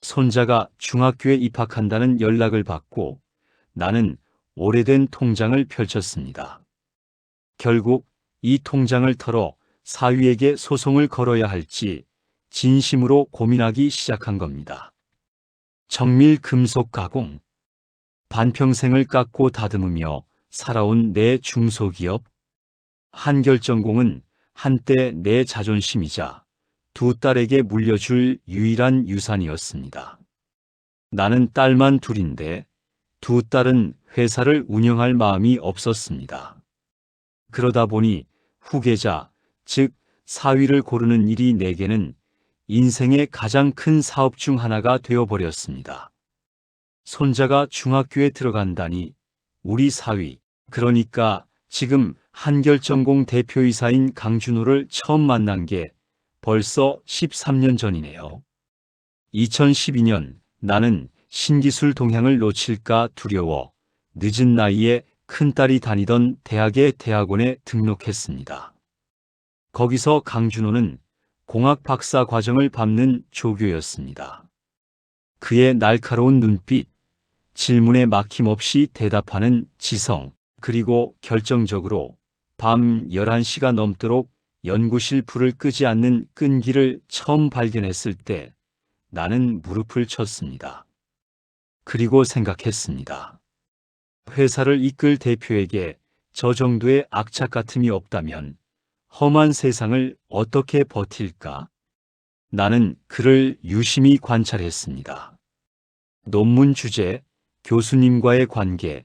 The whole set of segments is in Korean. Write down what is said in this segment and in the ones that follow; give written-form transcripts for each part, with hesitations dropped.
손자가 중학교에 입학한다는 연락을 받고 나는 오래된 통장을 펼쳤습니다. 결국 이 통장을 털어 사위에게 소송을 걸어야 할지 진심으로 고민하기 시작한 겁니다. 정밀 금속 가공, 반평생을 깎고 다듬으며 살아온 내 중소기업, 한결전공은 한때 내 자존심이자 두 딸에게 물려줄 유일한 유산이었습니다. 나는 딸만 둘인데 두 딸은 회사를 운영할 마음이 없었습니다. 그러다 보니 후계자, 즉 사위를 고르는 일이 내게는 인생의 가장 큰 사업 중 하나가 되어버렸습니다. 손자가 중학교에 들어간다니 우리 사위, 그러니까 지금 한결전공 대표이사인 강준호를 처음 만난 게 벌써 13년 전이네요. 2012년 나는 신기술 동향을 놓칠까 두려워 늦은 나이에 큰딸이 다니던 대학의 대학원에 등록했습니다. 거기서 강준호는 공학 박사 과정을 밟는 조교였습니다. 그의 날카로운 눈빛, 질문에 막힘없이 대답하는 지성, 그리고 결정적으로 밤 11시가 넘도록 연구실 불을 끄지 않는 끈기를 처음 발견했을 때 나는 무릎을 쳤습니다. 그리고 생각했습니다. 회사를 이끌 대표에게 저 정도의 악착 같음이 없다면 험한 세상을 어떻게 버틸까? 나는 그를 유심히 관찰했습니다. 논문 주제, 교수님과의 관계,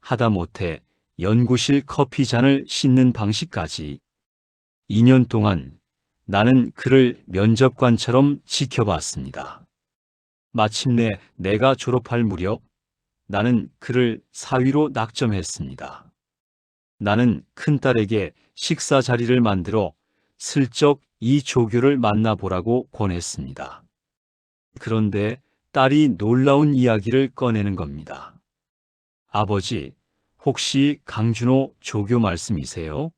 하다못해 연구실 커피 잔을 씻는 방식까지 2년 동안 나는 그를 면접관처럼 지켜봤습니다. 마침내 내가 졸업할 무렵 나는 그를 사위로 낙점했습니다. 나는 큰딸에게 식사 자리를 만들어 슬쩍 이 조교를 만나보라고 권했습니다. 그런데 딸이 놀라운 이야기를 꺼내는 겁니다. 아버지, 혹시 강준호 조교 말씀이세요?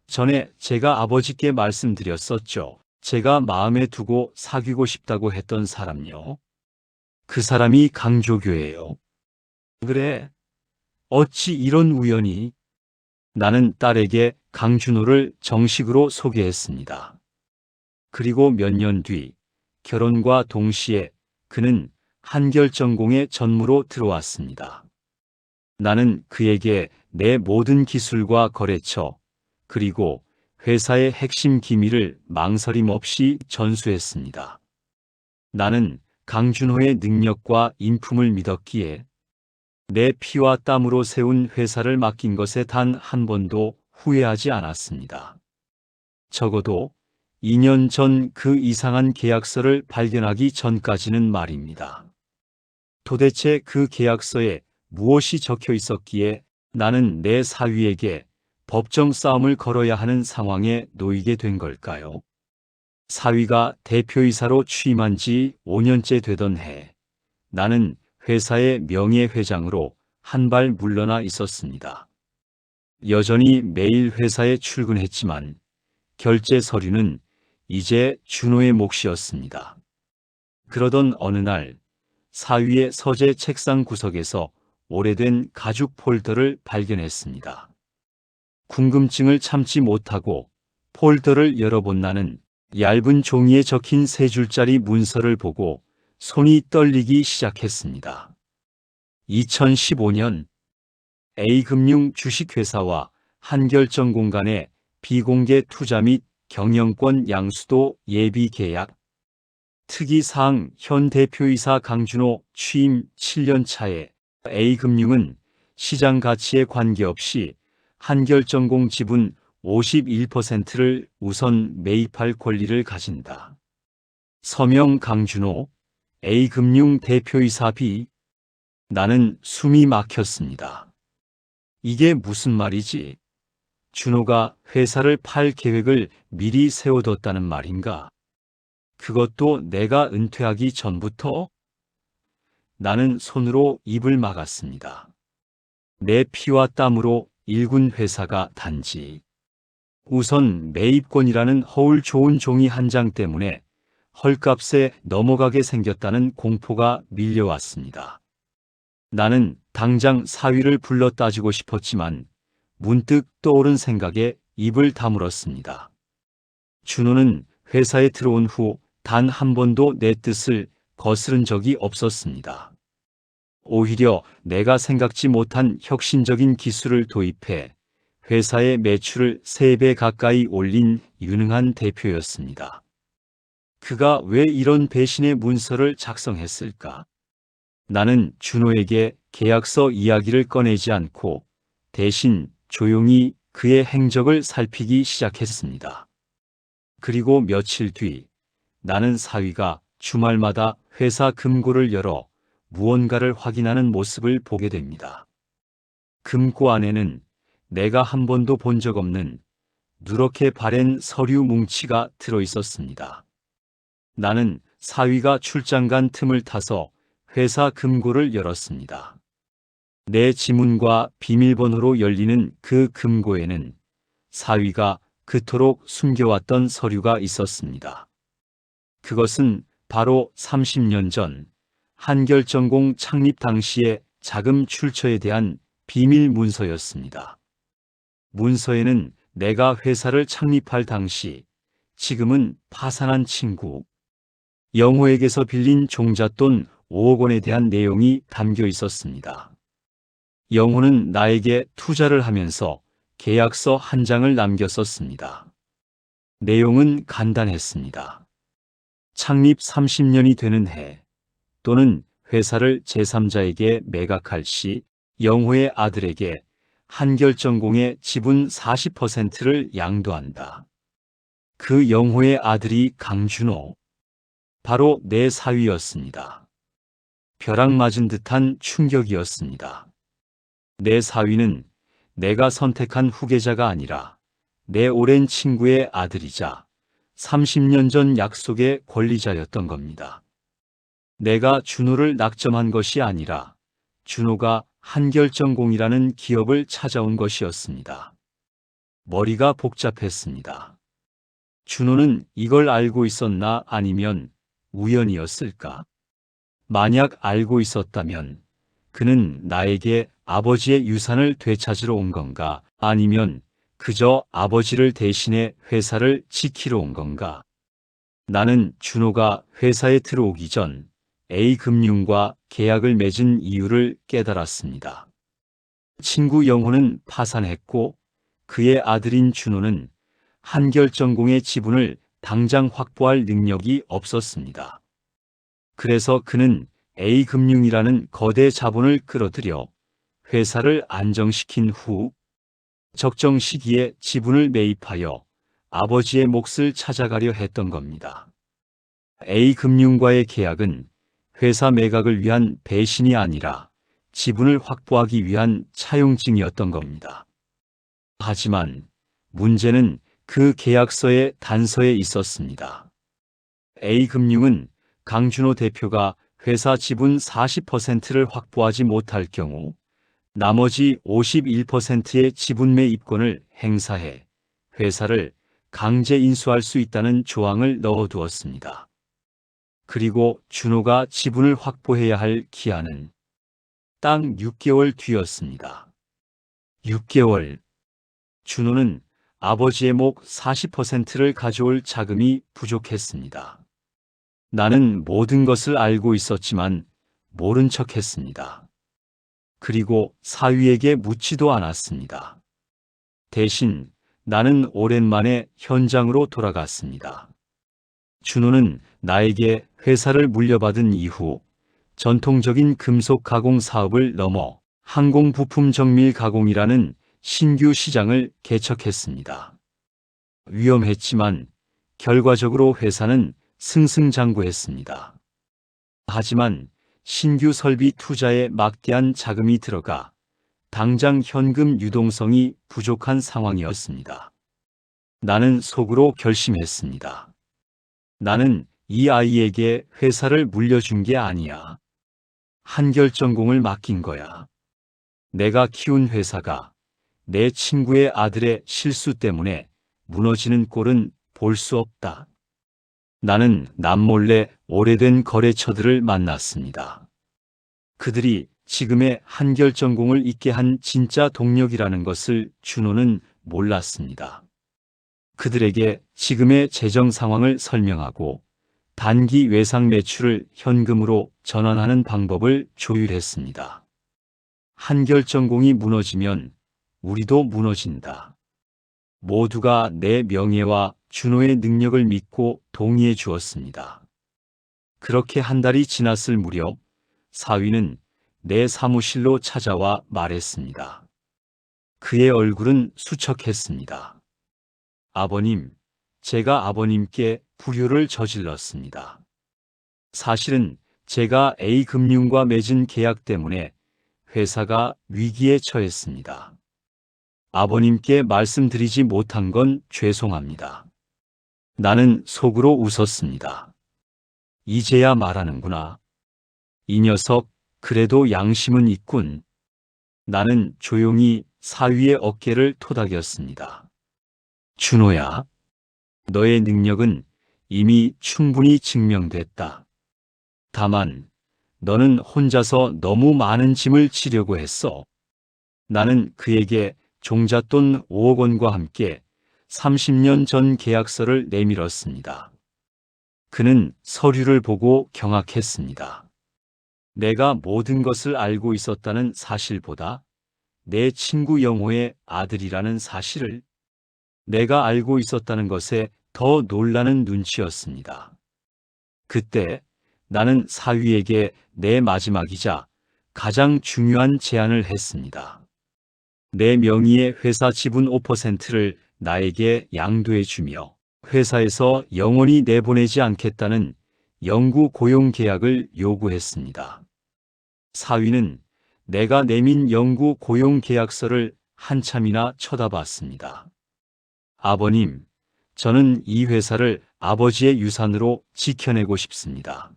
전에 제가 아버지께 말씀드렸었죠. 제가 마음에 두고 사귀고 싶다고 했던 사람요. 그 사람이 강조교예요. 그래, 어찌 이런 우연이? 나는 딸에게 강준호를 정식으로 소개했습니다. 그리고 몇 년 뒤 결혼과 동시에 그는 한결전공의 전무로 들어왔습니다. 나는 그에게 내 모든 기술과 거래처, 그리고 회사의 핵심 기밀을 망설임 없이 전수했습니다. 나는 강준호의 능력과 인품을 믿었기에 내 피와 땀으로 세운 회사를 맡긴 것에 단 한 번도 후회하지 않았습니다. 적어도 2년 전 그 이상한 계약서를 발견하기 전까지는 말입니다. 도대체 그 계약서에 무엇이 적혀 있었기에 나는 내 사위에게 법정 싸움을 걸어야 하는 상황에 놓이게 된 걸까요? 사위가 대표이사로 취임한 지 5년째 되던 해, 나는 회사의 명예회장으로 한 발 물러나 있었습니다. 여전히 매일 회사에 출근했지만 결제 서류는 이제 준호의 몫이었습니다. 그러던 어느 날 사위의 서재 책상 구석에서 오래된 가죽 폴더를 발견했습니다. 궁금증을 참지 못하고 폴더를 열어본 나는 얇은 종이에 적힌 3줄짜리 문서를 보고 손이 떨리기 시작했습니다. 2015년 A금융 주식회사와 한결전공 간의 비공개 투자 및 경영권 양수도 예비 계약. 특이사항 현 대표이사 강준호 취임 7년 차에 A금융은 시장 가치에 관계없이 한결전공 지분 51%를 우선 매입할 권리를 가진다. 서명 강준호 A금융 대표이사 B. 나는 숨이 막혔습니다. 이게 무슨 말이지? 준호가 회사를 팔 계획을 미리 세워뒀다는 말인가? 그것도 내가 은퇴하기 전부터? 나는 손으로 입을 막았습니다. 내 피와 땀으로 일군 회사가 단지 우선 매입권이라는 허울 좋은 종이 한 장 때문에 헐값에 넘어가게 생겼다는 공포가 밀려왔습니다. 나는 당장 사위를 불러 따지고 싶었지만 문득 떠오른 생각에 입을 다물었습니다. 준호는 회사에 들어온 후 단 한 번도 내 뜻을 거스른 적이 없었습니다. 오히려 내가 생각지 못한 혁신적인 기술을 도입해 회사의 매출을 3배 가까이 올린 유능한 대표였습니다. 그가 왜 이런 배신의 문서를 작성했을까? 나는 준호에게 계약서 이야기를 꺼내지 않고 대신 조용히 그의 행적을 살피기 시작했습니다. 그리고 며칠 뒤 나는 사위가 주말마다 회사 금고를 열어 무언가를 확인하는 모습을 보게 됩니다. 금고 안에는 내가 한 번도 본 적 없는 누렇게 바랜 서류 뭉치가 들어 있었습니다. 나는 사위가 출장 간 틈을 타서 회사 금고를 열었습니다. 내 지문과 비밀번호로 열리는 그 금고에는 사위가 그토록 숨겨왔던 서류가 있었습니다. 그것은 바로 30년 전 한결전공 창립 당시의 자금 출처에 대한 비밀 문서였습니다. 문서에는 내가 회사를 창립할 당시 지금은 파산한 친구 영호에게서 빌린 종잣돈 5억 원에 대한 내용이 담겨 있었습니다. 영호는 나에게 투자를 하면서 계약서 한 장을 남겼었습니다. 내용은 간단했습니다. 창립 30년이 되는 해 또는 회사를 제3자에게 매각할 시 영호의 아들에게 한결전공의 지분 40%를 양도한다. 그 영호의 아들이 강준호, 바로 내 사위였습니다. 벼락 맞은 듯한 충격이었습니다. 내 사위는 내가 선택한 후계자가 아니라 내 오랜 친구의 아들이자 30년 전 약속의 권리자였던 겁니다. 내가 준호를 낙점한 것이 아니라 준호가 한결전공이라는 기업을 찾아온 것이었습니다. 머리가 복잡했습니다. 준호는 이걸 알고 있었나 아니면 우연이었을까? 만약 알고 있었다면 그는 나에게 아버지의 유산을 되찾으러 온 건가 아니면 그저 아버지를 대신해 회사를 지키러 온 건가? 나는 준호가 회사에 들어오기 전 A금융과 계약을 맺은 이유를 깨달았습니다. 친구 영호는 파산했고 그의 아들인 준호는 한결전공의 지분을 당장 확보할 능력이 없었습니다. 그래서 그는 A금융이라는 거대 자본을 끌어들여 회사를 안정시킨 후 적정 시기에 지분을 매입하여 아버지의 몫을 찾아가려 했던 겁니다. A금융과의 계약은 회사 매각을 위한 배신이 아니라 지분을 확보하기 위한 차용증이었던 겁니다. 하지만 문제는 그 계약서의 단서에 있었습니다. A금융은 강준호 대표가 회사 지분 40%를 확보하지 못할 경우 나머지 51%의 지분 매입권을 행사해 회사를 강제 인수할 수 있다는 조항을 넣어두었습니다. 그리고 준호가 지분을 확보해야 할 기한은 딱 6개월 뒤였습니다. 6개월. 준호는 아버지의 목 40%를 가져올 자금이 부족했습니다. 나는 모든 것을 알고 있었지만 모른 척했습니다. 그리고 사위에게 묻지도 않았습니다. 대신 나는 오랜만에 현장으로 돌아갔습니다. 준호는 나에게 회사를 물려받은 이후 전통적인 금속 가공 사업을 넘어 항공 부품 정밀 가공이라는 신규 시장을 개척했습니다. 위험했지만 결과적으로 회사는 승승장구했습니다. 하지만 신규 설비 투자에 막대한 자금이 들어가 당장 현금 유동성이 부족한 상황이었습니다. 나는 속으로 결심했습니다. 나는 이 아이에게 회사를 물려준 게 아니야. 한결전공을 맡긴 거야. 내가 키운 회사가 내 친구의 아들의 실수 때문에 무너지는 꼴은 볼 수 없다. 나는 남몰래 오래된 거래처들을 만났습니다. 그들이 지금의 한결전공을 있게 한 진짜 동력이라는 것을 준호는 몰랐습니다. 그들에게 지금의 재정 상황을 설명하고 단기 외상 매출을 현금으로 전환하는 방법을 조율했습니다. 한결전공이 무너지면 우리도 무너진다. 모두가 내 명예와 준호의 능력을 믿고 동의해 주었습니다. 그렇게 한 달이 지났을 무렵 사위는 내 사무실로 찾아와 말했습니다. 그의 얼굴은 수척했습니다. 아버님, 제가 아버님께 불효를 저질렀습니다. 사실은 제가 A금융과 맺은 계약 때문에 회사가 위기에 처했습니다. 아버님께 말씀드리지 못한 건 죄송합니다. 나는 속으로 웃었습니다. 이제야 말하는구나. 이 녀석 그래도 양심은 있군. 나는 조용히 사위의 어깨를 토닥였습니다. 준호야, 너의 능력은 이미 충분히 증명됐다. 다만 너는 혼자서 너무 많은 짐을 지려고 했어. 나는 그에게 종잣돈 5억 원과 함께 30년 전 계약서를 내밀었습니다. 그는 서류를 보고 경악했습니다. 내가 모든 것을 알고 있었다는 사실보다 내 친구 영호의 아들이라는 사실을 내가 알고 있었다는 것에 더 놀라는 눈치였습니다. 그때 나는 사위에게 내 마지막이자 가장 중요한 제안을 했습니다. 내 명의의 회사 지분 5%를 나에게 양도해 주며 회사에서 영원히 내보내지 않겠다는 영구 고용 계약을 요구했습니다. 사위는 내가 내민 영구 고용 계약서를 한참이나 쳐다봤습니다. 아버님, 저는 이 회사를 아버지의 유산으로 지켜내고 싶습니다.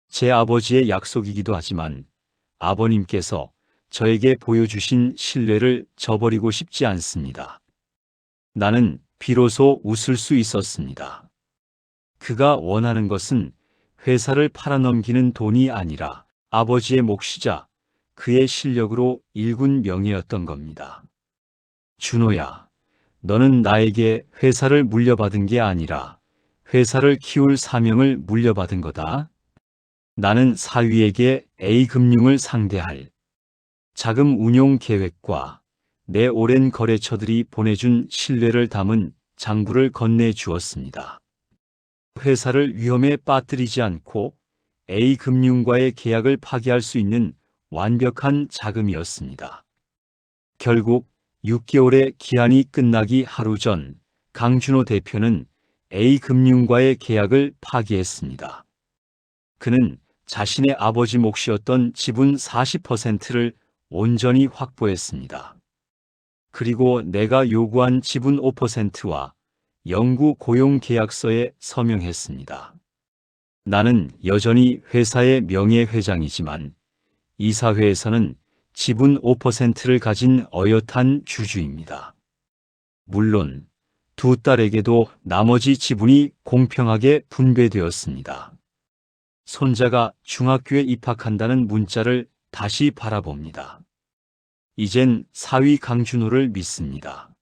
제 아버지의 약속이기도 하지만 아버님께서 저에게 보여주신 신뢰를 저버리고 싶지 않습니다. 나는 비로소 웃을 수 있었습니다. 그가 원하는 것은 회사를 팔아넘기는 돈이 아니라 아버지의 몫이자 그의 실력으로 일군 명예였던 겁니다. 준호야, 너는 나에게 회사를 물려받은 게 아니라 회사를 키울 사명을 물려받은 거다. 나는 사위에게 A금융을 상대할 자금 운용 계획과 내 오랜 거래처들이 보내준 신뢰를 담은 장부를 건네 주었습니다. 회사를 위험에 빠뜨리지 않고 A금융과의 계약을 파기할 수 있는 완벽한 자금이었습니다. 결국 6개월의 기한이 끝나기 하루 전 강준호 대표는 A금융과의 계약을 파기했습니다. 그는 자신의 아버지 몫이었던 지분 40%를 온전히 확보했습니다. 그리고 내가 요구한 지분 5%와 영구 고용 계약서에 서명했습니다. 나는 여전히 회사의 명예회장이지만 이사회에서는 지분 5%를 가진 어엿한 주주입니다. 물론 두 딸에게도 나머지 지분이 공평하게 분배되었습니다. 손자가 중학교에 입학한다는 문자를 다시 바라봅니다. 이젠 사위 강준호를 믿습니다.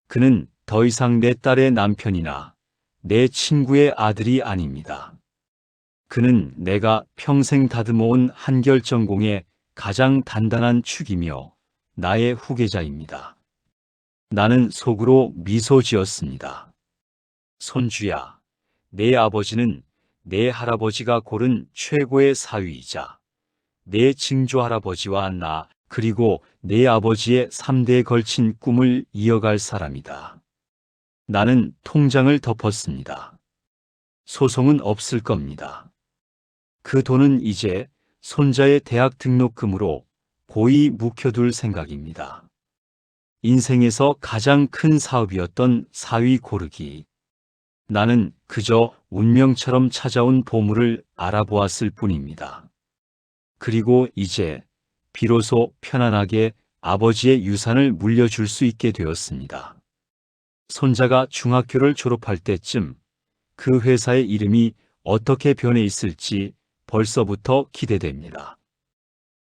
그는 더 이상 내 딸의 남편이나 내 친구의 아들이 아닙니다. 그는 내가 평생 다듬어온 한결전공의 가장 단단한 축이며 나의 후계자입니다. 나는 속으로 미소 지었습니다. 손주야, 내 아버지는 내 할아버지가 고른 최고의 사위이자 내 증조할아버지와 나 그리고 내 아버지의 3대에 걸친 꿈을 이어갈 사람이다. 나는 통장을 덮었습니다. 소송은 없을 겁니다. 그 돈은 이제 손자의 대학 등록금으로 고이 묵혀둘 생각입니다. 인생에서 가장 큰 사업이었던 사위 고르기. 나는 그저 운명처럼 찾아온 보물을 알아보았을 뿐입니다. 그리고 이제 비로소 편안하게 아버지의 유산을 물려줄 수 있게 되었습니다. 손자가 중학교를 졸업할 때쯤 그 회사의 이름이 어떻게 변해 있을지 벌써부터 기대됩니다.